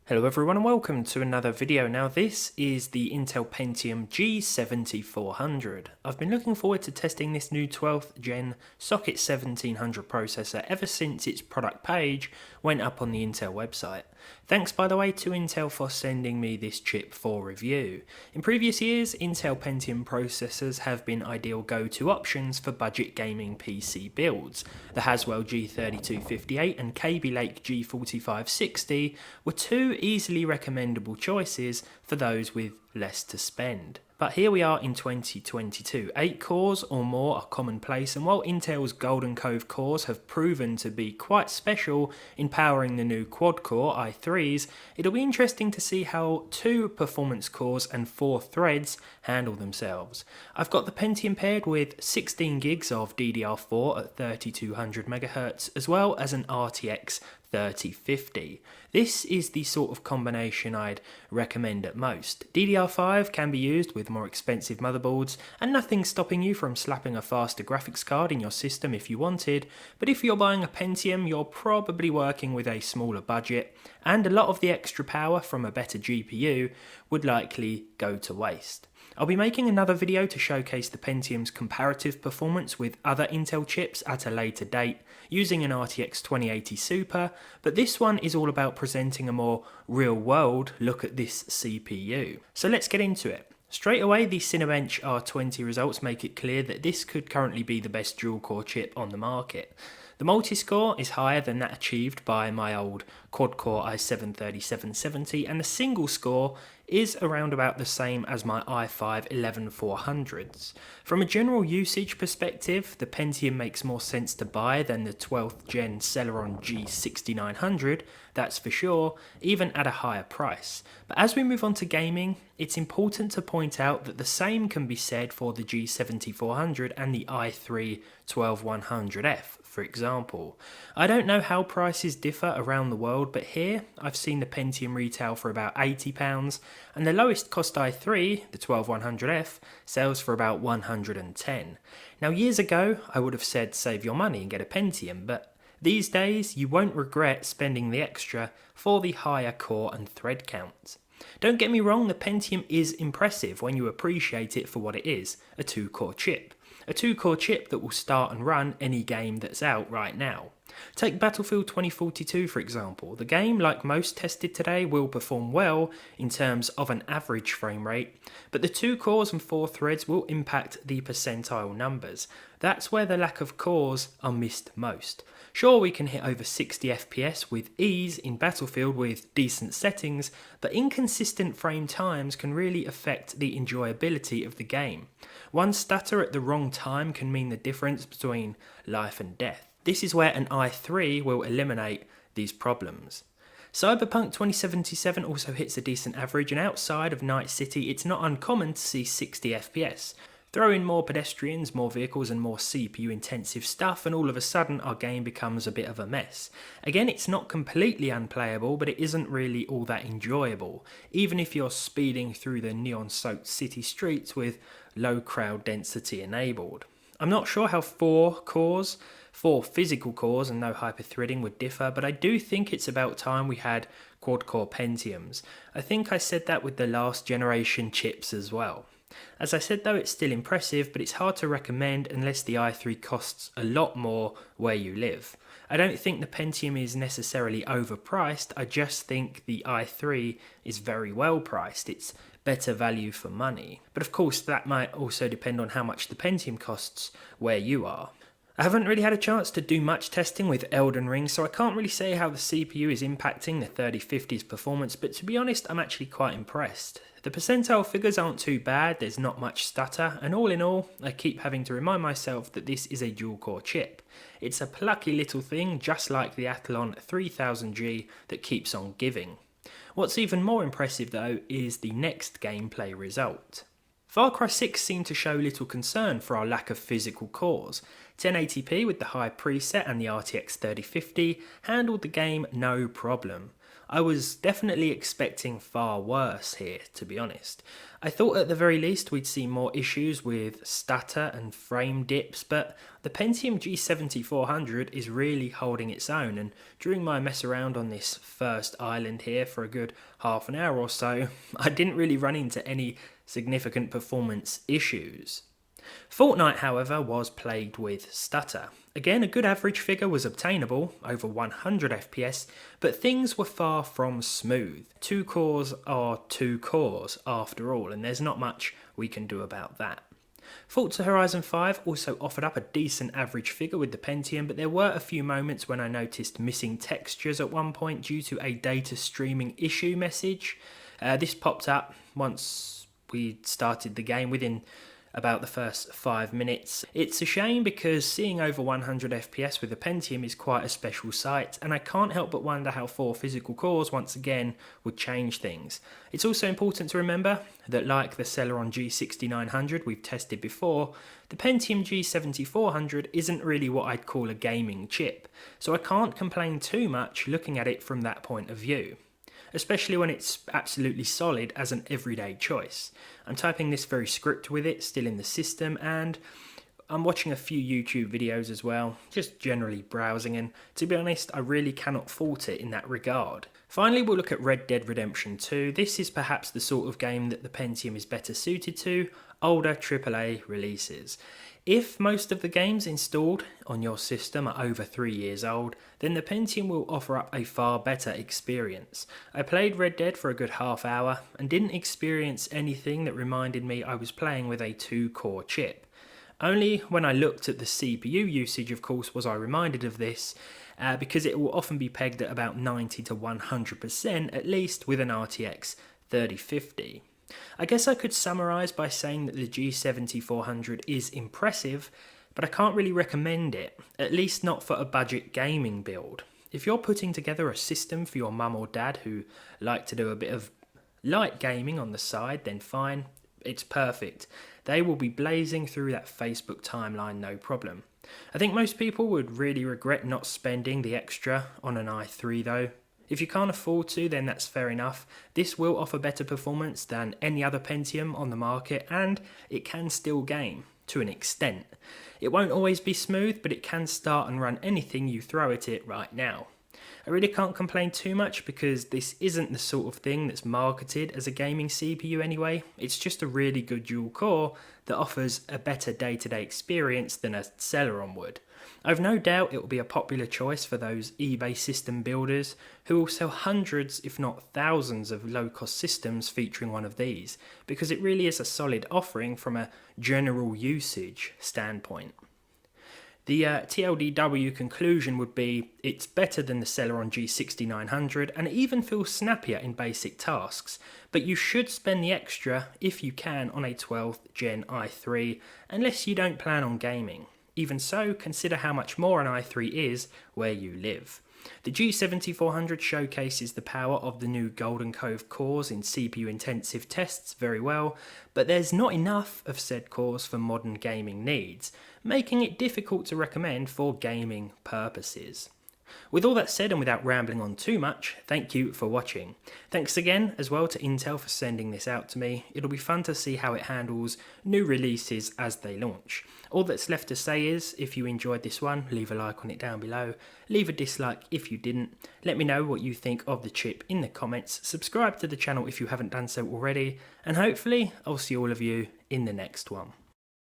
Hello everyone and welcome to another video. Now this is the Intel Pentium G7400. I've been looking forward to testing this new 12th gen socket 1700 processor ever since its product page went up on the Intel website. Thanks by the way to Intel for sending me this chip for review. In previous years, Intel Pentium processors have been ideal go-to options for budget gaming PC builds. The Haswell G3258 and Kaby Lake G4560 were two easily recommendable choices for those with less to spend. But here we are in 2022. 8 cores or more are commonplace, and while Intel's Golden Cove cores have proven to be quite special in powering the new quad-core i3s, it'll be interesting to see how 2 performance cores and 4 threads handle themselves. I've got the Pentium paired with 16 gigs of DDR4 at 3200 MHz, as well as an RTX 3050. This is the sort of combination I'd recommend at most. DDR5 can be used with more expensive motherboards, and nothing's stopping you from slapping a faster graphics card in your system if you wanted, but if you're buying a Pentium, you're probably working with a smaller budget, and a lot of the extra power from a better GPU would likely go to waste. I'll be making another video to showcase the Pentium's comparative performance with other Intel chips at a later date, using an RTX 2080 Super, but this one is all about presenting a more real-world look at this CPU. So let's get into it. Straight away, the Cinebench R20 results make it clear that this could currently be the best dual-core chip on the market. The multi-score is higher than that achieved by my old quad-core i7-3770, and the single score is around about the same as my i5-11400s. From a general usage perspective, the Pentium makes more sense to buy than the 12th gen Celeron G6900, that's for sure, even at a higher price. But as we move on to gaming, it's important to point out that the same can be said for the G7400 and the i3-12100F, for example. I don't know how prices differ around the world, but here I've seen the Pentium retail for about £80, and the lowest cost i3, the 12100F, sells for about £110. Now years ago I would have said save your money and get a Pentium, but these days you won't regret spending the extra for the higher core and thread count. Don't get me wrong, the Pentium is impressive when you appreciate it for what it is, a 2-core chip. A 2-core chip that will start and run any game that's out right now. Take Battlefield 2042 for example. The game, like most tested today, will perform well in terms of an average frame rate, but the 2 cores and 4 threads will impact the percentile numbers. That's where the lack of cores are missed most. Sure, we can hit over 60 FPS with ease in Battlefield with decent settings, but inconsistent frame times can really affect the enjoyability of the game. One stutter at the wrong time can mean the difference between life and death. This is where an i3 will eliminate these problems. Cyberpunk 2077 also hits a decent average, and outside of Night City it's not uncommon to see 60 FPS. Throw in more pedestrians, more vehicles and more CPU intensive stuff, and all of a sudden our game becomes a bit of a mess. Again, it's not completely unplayable, but it isn't really all that enjoyable, even if you're speeding through the neon soaked city streets with low crowd density enabled. I'm not sure how 4 physical cores and no hyper-threading would differ, but I do think it's about time we had quad-core Pentiums. I think I said that with the last generation chips as well. As I said though, it's still impressive, but it's hard to recommend unless the i3 costs a lot more where you live. I don't think the Pentium is necessarily overpriced, I just think the i3 is very well priced. It's better value for money. But of course that might also depend on how much the Pentium costs where you are. I haven't really had a chance to do much testing with Elden Ring, so I can't really say how the CPU is impacting the 3050's performance, but to be honest, I'm actually quite impressed. The percentile figures aren't too bad, there's not much stutter, and all in all, I keep having to remind myself that this is a dual-core chip. It's a plucky little thing, just like the Athlon 3000G that keeps on giving. What's even more impressive though is the next gameplay result. Far Cry 6 seemed to show little concern for our lack of physical cores. 1080p with the high preset and the RTX 3050 handled the game no problem. I was definitely expecting far worse here, to be honest. I thought at the very least we'd see more issues with stutter and frame dips, but the Pentium G7400 is really holding its own, and during my mess around on this first island here for a good half an hour or so, I didn't really run into any significant performance issues. Fortnite, however, was plagued with stutter. Again, a good average figure was obtainable, over 100 FPS, but things were far from smooth. 2 cores are 2 cores after all, and there's not much we can do about that. Forza Horizon 5 also offered up a decent average figure with the Pentium, but there were a few moments when I noticed missing textures at one point due to a data streaming issue message. This popped up once we started the game within about the first 5 minutes. It's a shame because seeing over 100 FPS with the Pentium is quite a special sight, and I can't help but wonder how 4 physical cores once again would change things. It's also important to remember that like the Celeron G6900 we've tested before, the Pentium G7400 isn't really what I'd call a gaming chip, so I can't complain too much looking at it from that point of view, especially when it's absolutely solid as an everyday choice. I'm typing this very script with it still in the system, and I'm watching a few YouTube videos as well, just generally browsing, and to be honest, I really cannot fault it in that regard. Finally, we'll look at Red Dead Redemption 2. This is perhaps the sort of game that the Pentium is better suited to, older AAA releases. If most of the games installed on your system are over 3 years old, then the Pentium will offer up a far better experience. I played Red Dead for a good half hour and didn't experience anything that reminded me I was playing with a 2-core chip. Only when I looked at the CPU usage, of course, was I reminded of this, because it will often be pegged at about 90 to 100% at least with an RTX 3050. I guess I could summarise by saying that the G7400 is impressive, but I can't really recommend it, at least not for a budget gaming build. If you're putting together a system for your mum or dad who like to do a bit of light gaming on the side, then fine, it's perfect. They will be blazing through that Facebook timeline no problem. I think most people would really regret not spending the extra on an i3 though. If you can't afford to, then that's fair enough. This will offer better performance than any other Pentium on the market, and it can still game, to an extent. It won't always be smooth, but it can start and run anything you throw at it right now. I really can't complain too much because this isn't the sort of thing that's marketed as a gaming CPU anyway. It's just a really good dual core that offers a better day-to-day experience than a Celeron would. I've no doubt it will be a popular choice for those eBay system builders who will sell hundreds if not thousands of low-cost systems featuring one of these, because it really is a solid offering from a general usage standpoint. The TLDW conclusion would be it's better than the Celeron G6900 and it even feels snappier in basic tasks, but you should spend the extra if you can on a 12th Gen i3 unless you don't plan on gaming. Even so, consider how much more an i3 is where you live. The G7400 showcases the power of the new Golden Cove cores in CPU-intensive tests very well, but there's not enough of said cores for modern gaming needs, making it difficult to recommend for gaming purposes. With all that said and without rambling on too much, thank you for watching. Thanks again as well to Intel for sending this out to me. It'll be fun to see how it handles new releases as they launch. All that's left to say is, if you enjoyed this one, leave a like on it down below. Leave a dislike if you didn't. Let me know what you think of the chip in the comments. Subscribe to the channel if you haven't done so already. And hopefully, I'll see all of you in the next one.